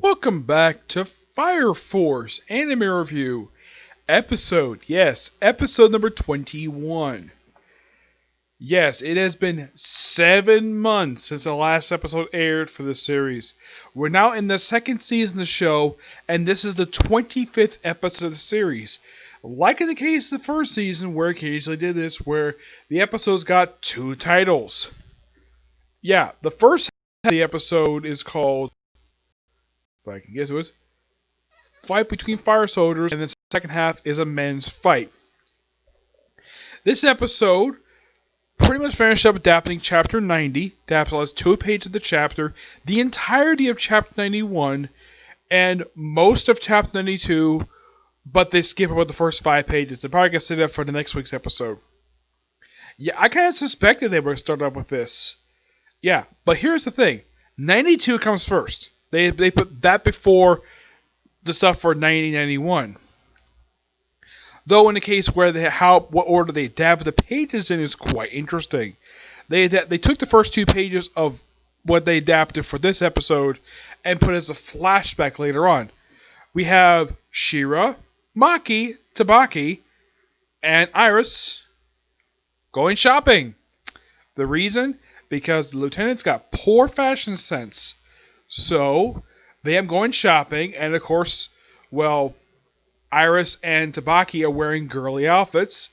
Welcome back to Fire Force Anime Review, episode number 21. Yes, it has been 7 months since the last episode aired for this series. We're now in the second season of the show, and this is the 25th episode of the series. Like in the case of the first season, where occasionally did this, where the episodes got 2 titles. Yeah, the first half of the episode is called, if I can get to it, Fight Between Fire Soldiers, and the second half is a men's fight. This episode pretty much finished up adapting Chapter 90. That has 2 pages of the chapter, the entirety of Chapter 91, and most of Chapter 92, but they skip about the first 5 pages. They're probably going to save that for the next week's episode. Yeah, I kind of suspected they were going to start up with this. Yeah, but here's the thing. 92 comes first. They put that before the stuff for 90-91. Though in the case where what order they adapt the pages in is quite interesting. They took the first 2 pages of what they adapted for this episode and put it as a flashback later on. We have Shira, Maki, Tabaki, and Iris going shopping. The reason? Because the lieutenant's got poor fashion sense. So they am going shopping, and of course, well, Iris and Tabaki are wearing girly outfits.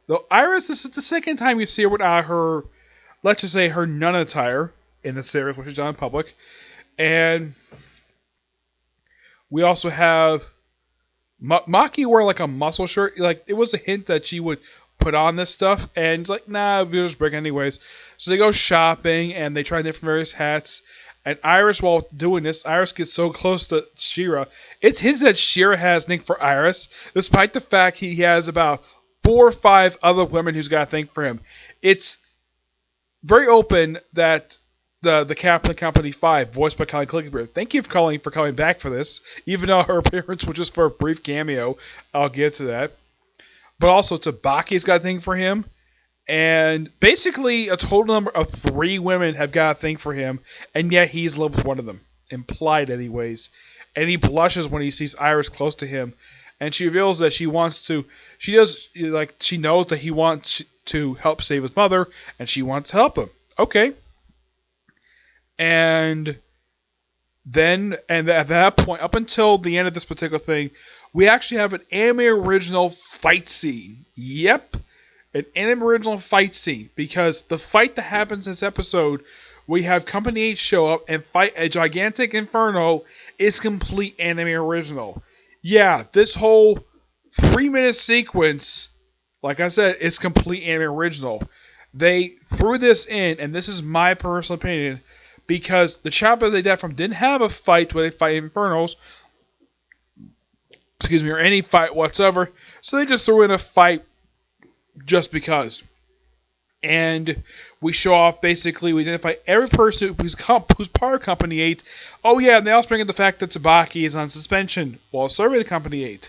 Though Iris, this is the second time you see her without her, let's just say, her nun attire in the series, which is done in public. And we also have Maki wear like a muscle shirt. Like, it was a hint that she would put on this stuff, and it's like, nah, we'll just bring it anyways. So they go shopping, and they try different various hats. And Iris, while doing this, Iris gets so close to Shira. It's hinted that Shira has Nick for Iris, despite the fact he has about 4 or 5 other women who's got a thing for him. It's very open that the Captain of Company 5, voiced by Colleen Clickenberg, thank you for coming back for this, even though her appearance was just for a brief cameo. I'll get to that. But also, Tabaki's got a thing for him. And basically, a total number of 3 women have got a thing for him, and yet he's in love with one of them. Implied, anyways. And he blushes when he sees Iris close to him, and she reveals that she knows that he wants to help save his mother, and she wants to help him. Okay. And then, at that point, up until the end of this particular thing, we actually have an anime original fight scene. Yep. An anime original fight scene, because the fight that happens in this episode, we have Company 8 show up and fight a gigantic inferno, is complete anime original. Yeah, this whole 3-minute sequence, like I said, is complete anime original. They threw this in, and this is my personal opinion, because the chapter they did from didn't have a fight where they fight infernos, or any fight whatsoever, so they just threw in a fight just because. And we show off, basically, we identify every person who's part of Company 8. Oh yeah, and they also bring in the fact that Tsubaki is on suspension while serving Company 8.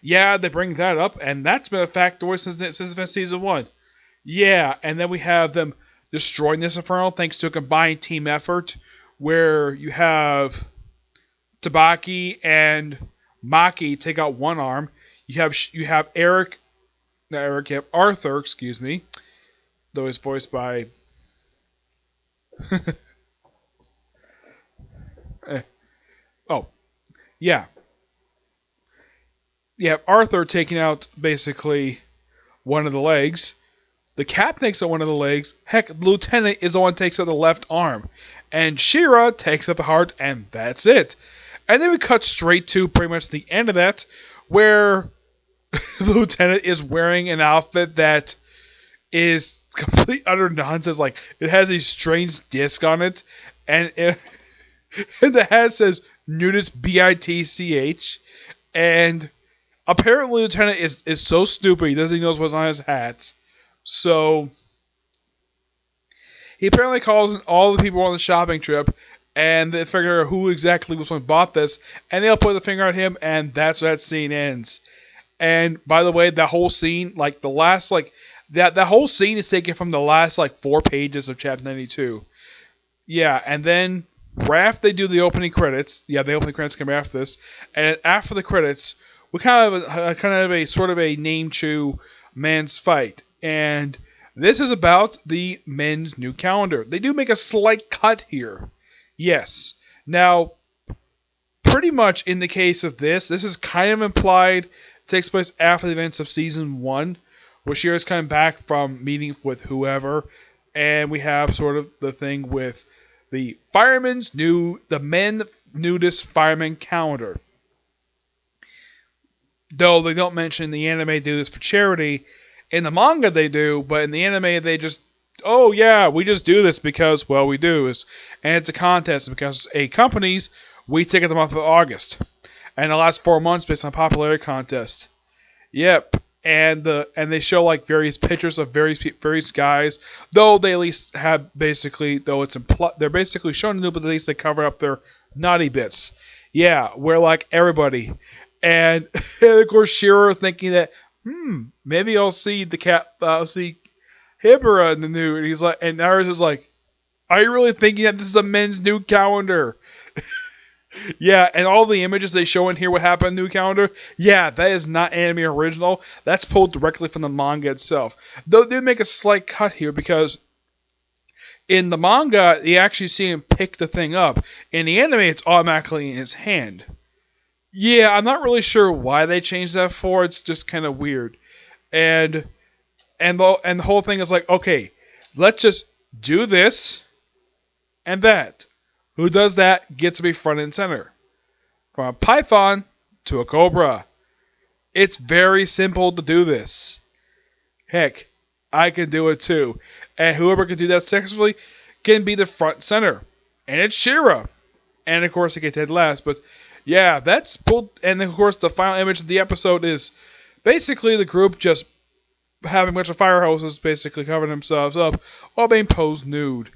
Yeah, they bring that up, and that's been a factor since Season 1. Yeah, and then we have them destroying this inferno thanks to a combined team effort, where you have Tabaki and Maki take out one arm. You have Arthur, excuse me, though he's voiced by oh, yeah. You have Arthur taking out basically one of the legs. The Cap takes out one of the legs. Heck, the Lieutenant is the one who takes out the left arm. And Shira takes out the heart, and that's it. And then we cut straight to pretty much the end of that, where the Lieutenant is wearing an outfit that is complete utter nonsense. Like, it has a strange disc on it, and the hat says nudist BITCH, and apparently the Lieutenant is so stupid he doesn't know what's on his hat. So he apparently calls in all the people on the shopping trip, and they figure out who exactly was one bought this, and they'll put the finger on him, and that's where that scene ends. And by the way, that whole scene, like the last, like that whole scene is taken from the last 4 pages of Chapter 92. Yeah, and then right after they do the opening credits, the opening credits come after this, and after the credits, we kind of have a sort of a name chew man's fight, and this is about the men's new calendar. They do make a slight cut here, yes. Now, pretty much in the case of this is kind of implied. Takes place after the events of season 1, where Shira's coming back from meeting with whoever, and we have sort of the thing with the men nudist fireman calendar. Though they don't mention the anime do this for charity, in the manga they do, but in the anime they just, oh yeah, we just do this because, well, we do. And it's a contest because companies, we take it the month of August. And the last 4 months based on popularity contest. Yep. And they show like various pictures of various guys, though they at least have basically, though it's they're basically showing the new, but at least they cover up their naughty bits. Yeah, we're like everybody, and of course Shira thinking that maybe I'll see I'll see Hibara in the new, and he's like, and Naruto is like, are you really thinking that this is a men's new calendar? Yeah, and all the images they show in here, what happened in New Calendar, yeah, that is not anime original. That's pulled directly from the manga itself. Though they make a slight cut here because in the manga, you actually see him pick the thing up. In the anime, it's automatically in his hand. Yeah, I'm not really sure why they changed that for. It's just kind of weird. And the whole thing is like, okay, let's just do this and that. Who does that gets to be front and center. From a python to a cobra. It's very simple to do this. Heck, I can do it too. And whoever can do that successfully can be the front center. And it's Shira. And of course, it gets dead last. But yeah, that's pulled. And of course, the final image of the episode is basically the group just having a bunch of fire hoses basically covering themselves up while being posed nude.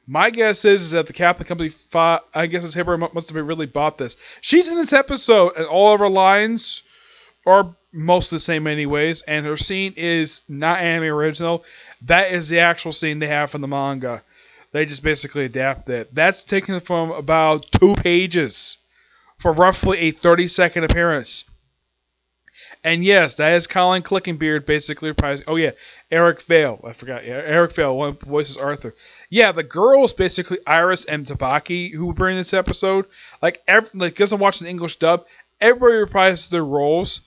My guess is that the Captain Company, I guess it's Hibara, must have really bought this. She's in this episode, and all of her lines are most the same anyways, and her scene is not anime original. That is the actual scene they have from the manga. They just basically adapt it. That's taken from about 2 pages for roughly a 30-second appearance. And yes, that is Colin Clickenbeard basically reprising. Oh yeah, Eric Vale. I forgot. Yeah, Eric Vale, one voices Arthur. Yeah, the girl is basically Iris M. Tabaki, who were in this episode. Like, because I'm watching the English dub, everybody reprises their roles.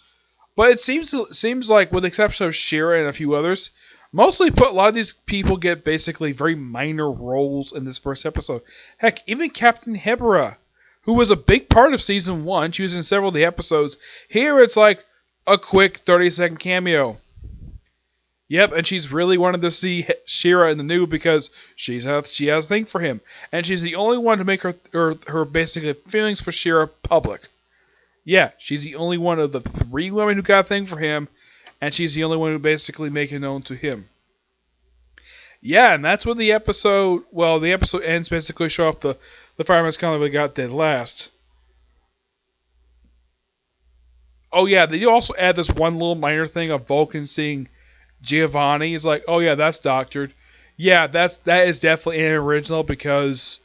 But it seems like, with the exception of Shira and a few others, mostly a lot of these people get basically very minor roles in this first episode. Heck, even Captain Hibara, who was a big part of season 1, she was in several of the episodes. Here it's like a quick 30-second cameo. Yep, and she's really wanted to see Shira in the new because she has a thing for him. And she's the only one to make her basically feelings for Shira public. Yeah, she's the only one of the 3 women who got a thing for him, and she's the only one who basically make it known to him. Yeah, and that's what the episode ends basically show off the fireman's calendar got dead last. Oh yeah, they also add this one little minor thing of Vulcan seeing Giovanni. He's like, oh yeah, that's doctored. Yeah, that is definitely an original because,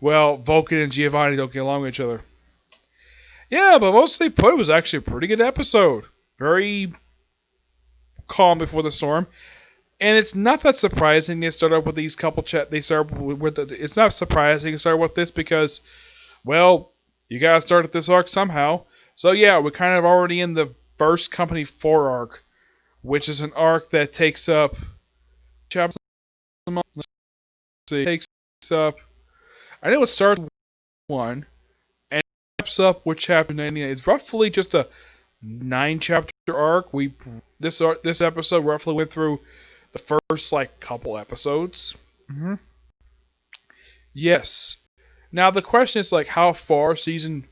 well, Vulcan and Giovanni don't get along with each other. Yeah, but mostly put, it was actually a pretty good episode. Very calm before the storm. And it's not that surprising they start up with these couple it's not surprising to start with this because, well, you gotta start at this arc somehow. So yeah, we're kind of already in the first Company 4 arc, which is an arc that takes up chapter. Takes up. I know it starts with 1 and wraps up with chapter 99. It's roughly just a 9-chapter arc. This episode roughly went through the first couple episodes. Mm-hmm. Yes. Now the question is how far season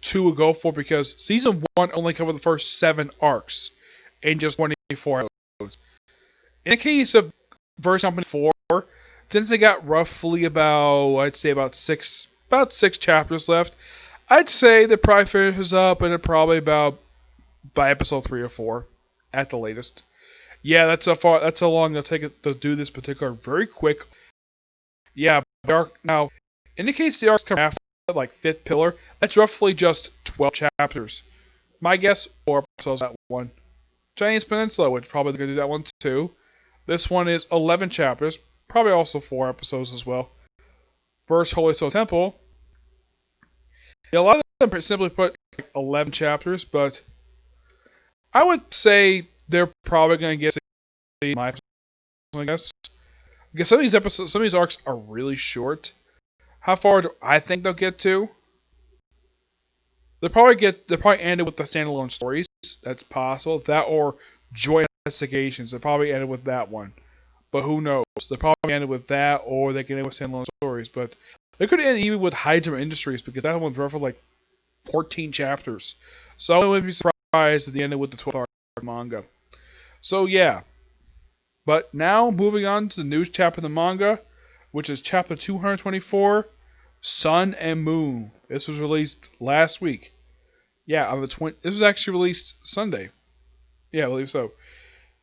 2 will go for, because season 1 only covered the first 7 arcs in just 24 episodes. In the case of Verse Company 4, since they got roughly about 6 chapters left, I'd say the probably finishes up and it probably about by episode 3 or 4 at the latest. Yeah, that's how long it'll take it to do this particular very quick. Yeah, now Indicates the arc's cover like fifth pillar. That's roughly just 12 chapters. My guess, 4 episodes that one. Chinese Peninsula, which probably going to do that one too. This one is 11 chapters, probably also 4 episodes as well. First Holy Soul Temple. Yeah, a lot of them simply put like 11 chapters, but I would say they're probably going to get my episode, I guess. Because some of these episodes, some of these arcs are really short. How far do I think they'll get to? They'll probably ended with the standalone stories. That's possible. That or joint investigations. They'll probably ended with that one. But who knows? They'll probably ended with that, or they can end with standalone stories. But they could end even with Hydra Industries, because that one's roughly like 14 chapters. So I wouldn't be surprised if they ended with the 12th arc of the manga. So yeah. But now, moving on to the newest chapter of the manga, which is chapter 224, Sun and Moon. This was released last week. Yeah, on the this was actually released Sunday. Yeah, I believe so.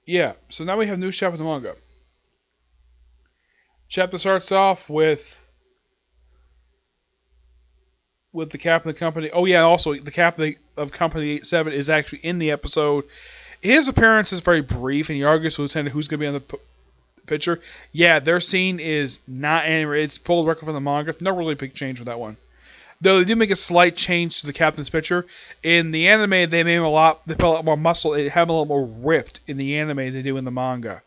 Yeah, so now we have new chapter of the manga. Chapter starts off with the captain of the company. Oh yeah, also the captain of Company 7 is actually in the episode. His appearance is very brief, and he argues with the lieutenant who's going to be on the picture. Yeah, their scene is not animated. It's pulled directly from the manga. No really big change with that one. Though they do make a slight change to the captain's picture. In the anime, they made him they put a lot more muscle. They have him a lot more ripped in the anime than they do in the manga.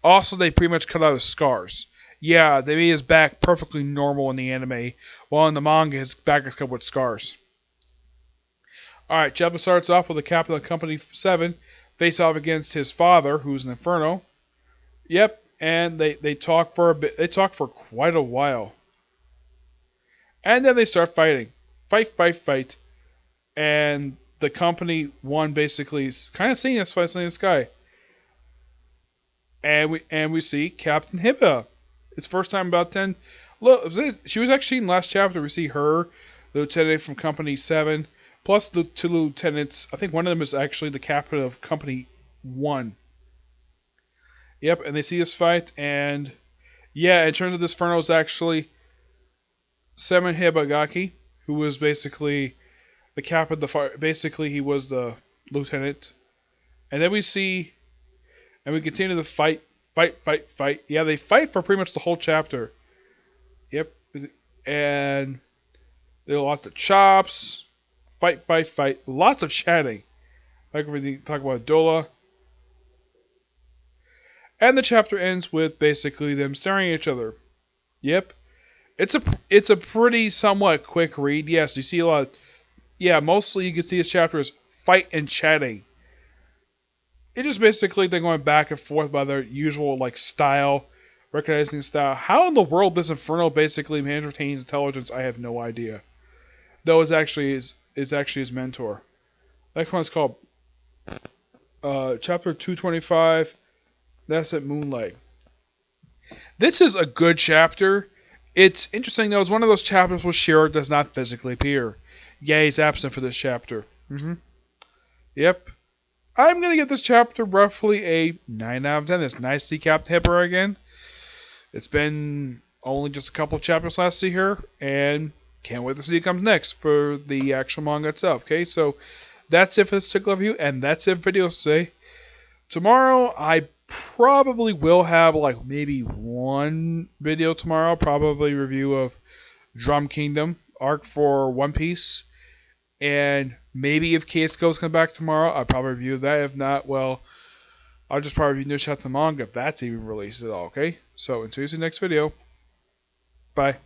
Also, they pretty much cut out his scars. Yeah, they made his back perfectly normal in the anime, while in the manga, his back is covered with scars. Alright, chapter starts off with the captain of Company 7 face off against his father, who's an Inferno. Yep, and they talk for a bit. They talk for quite a while. And then they start fighting. Fight. And the Company 1 basically is kind of seeing us fighting in the sky. And we see Captain Hiba. It's first time about 10. Look, she was actually in the last chapter. We see her, the lieutenant from Company 7, plus the 2 lieutenants. I think one of them is actually the captain of Company 1. Yep, and they see this fight, and yeah, it turns out this Inferno is actually Semen Hibagaki, who was basically the captain of the fire. Basically, he was the lieutenant. And then we see, and we continue to fight. Yeah, they fight for pretty much the whole chapter. Yep, and there are lots of chops. Fight. Lots of chatting. Like we talk about Dola. And the chapter ends with basically them staring at each other. Yep. It's a pretty somewhat quick read. Yes, you see a lot. Yeah, mostly you can see this chapter is fight and chatting. It's just basically they're going back and forth by their usual like style, recognizing style. How in the world this Inferno basically maintains intelligence, I have no idea. Though it's actually his mentor. That one's called chapter 225. That's at Moonlight. This is a good chapter. It's interesting though. It's one of those chapters where Shiro does not physically appear. Yeah, he's absent for this chapter. Yep. I'm going to give this chapter roughly a 9 out of 10. It's nice to see Captain Hipper again. It's been only just a couple of chapters last to see her, and can't wait to see what comes next for the actual manga itself. Okay, so that's it for this particular review, and that's it for videos today. Tomorrow, I probably will have like maybe one video tomorrow. Probably review of Drum Kingdom arc for One Piece. And maybe if Case Goes come back tomorrow, I'll probably review that. If not, well, I'll just probably review New Chapter Manga if that's even released at all, okay? So, until you see the next video. Bye.